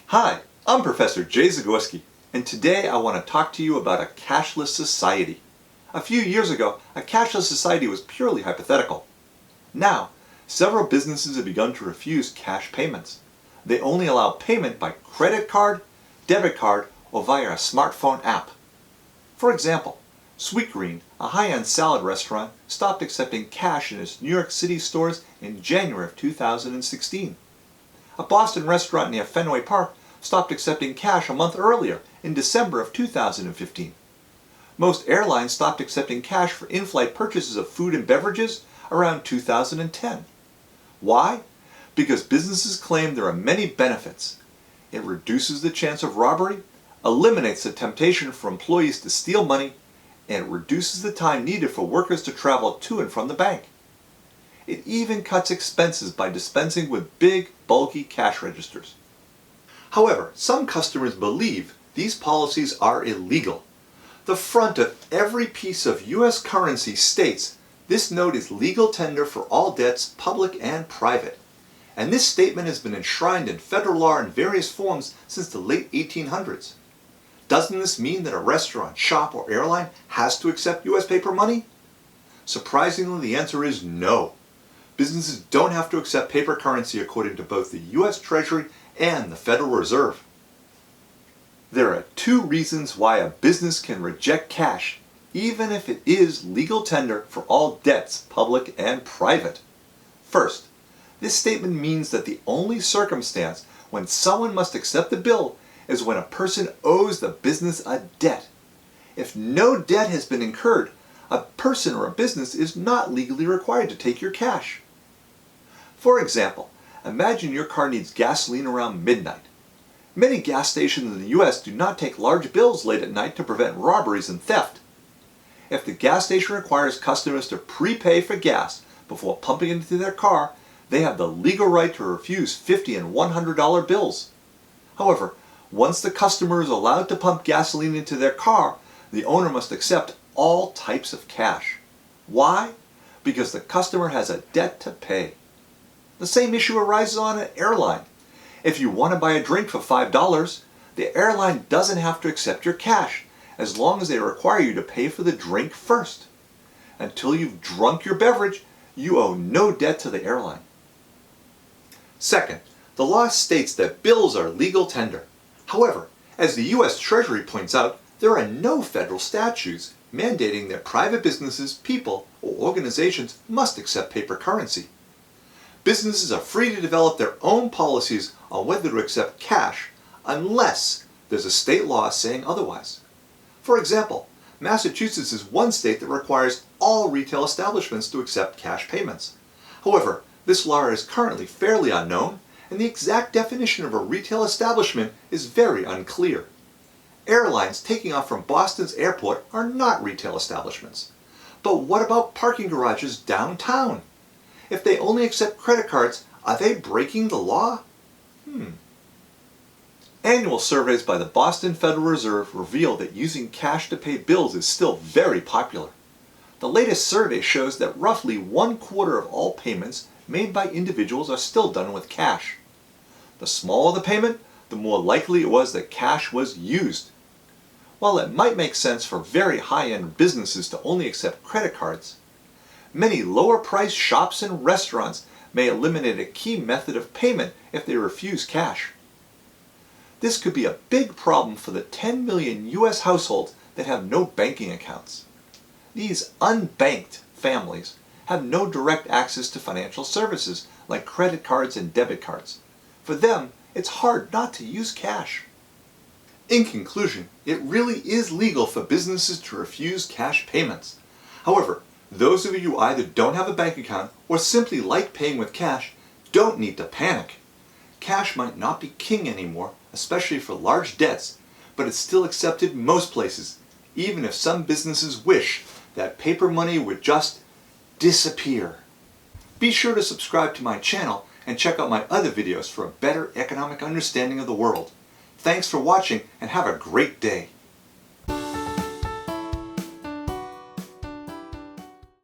Hi, I'm Professor Jay Zagorsky, and today I want to talk to you about a cashless society. A few years ago, a cashless society was purely hypothetical. Now, several businesses have begun to refuse cash payments. They only allow payment by credit card, debit card, or via a smartphone app. For example, Sweetgreen, a high-end salad restaurant, stopped accepting cash in its New York City stores in January of 2016. A Boston restaurant near Fenway Park stopped accepting cash a month earlier, in December of 2015. Most airlines stopped accepting cash for in-flight purchases of food and beverages around 2010. Why? Because businesses claim there are many benefits. It reduces the chance of robbery, eliminates the temptation for employees to steal money, and it reduces the time needed for workers to travel to and from the bank. It even cuts expenses by dispensing with big, bulky cash registers. However, some customers believe these policies are illegal. The front of every piece of U.S. currency states this note is legal tender for all debts, public and private. And this statement has been enshrined in federal law in various forms since the late 1800s. Doesn't this mean that a restaurant, shop, or airline has to accept U.S. paper money? Surprisingly, the answer is no. Businesses don't have to accept paper currency according to both the U.S. Treasury and the Federal Reserve. There are two reasons why a business can reject cash, even if it is legal tender for all debts, public and private. First, this statement means that the only circumstance when someone must accept the bill is when a person owes the business a debt. If no debt has been incurred, a person or a business is not legally required to take your cash. For example, imagine your car needs gasoline around midnight. Many gas stations in the U.S. do not take large bills late at night to prevent robberies and theft. If the gas station requires customers to prepay for gas before pumping into their car, they have the legal right to refuse $50 and $100 bills. However, once the customer is allowed to pump gasoline into their car, the owner must accept all types of cash. Why? Because the customer has a debt to pay. The same issue arises on an airline. If you want to buy a drink for $5, the airline doesn't have to accept your cash, as long as they require you to pay for the drink first. Until you've drunk your beverage, you owe no debt to the airline. Second, the law states that bills are legal tender. However, as the U.S. Treasury points out, there are no federal statutes mandating that private businesses, people, or organizations must accept paper currency. Businesses are free to develop their own policies on whether to accept cash unless there's a state law saying otherwise. For example, Massachusetts is one state that requires all retail establishments to accept cash payments. However, this law is currently fairly unknown, and the exact definition of a retail establishment is very unclear. Airlines taking off from Boston's airport are not retail establishments. But what about parking garages downtown? If they only accept credit cards, are they breaking the law? Annual surveys by the Boston Federal Reserve reveal that using cash to pay bills is still very popular. The latest survey shows that roughly 1/4 of all payments made by individuals are still done with cash. The smaller the payment, the more likely it was that cash was used. While it might make sense for very high-end businesses to only accept credit cards, many lower-priced shops and restaurants may eliminate a key method of payment if they refuse cash. This could be a big problem for the 10 million U.S. households that have no banking accounts. These unbanked families have no direct access to financial services like credit cards and debit cards. For them, it's hard not to use cash. In conclusion, it really is legal for businesses to refuse cash payments. However, those of you who either don't have a bank account or simply like paying with cash don't need to panic. Cash might not be king anymore, especially for large debts, but it's still accepted most places, even if some businesses wish that paper money would just disappear. Be sure to subscribe to my channel and check out my other videos for a better economic understanding of the world. Thanks for watching and have a great day.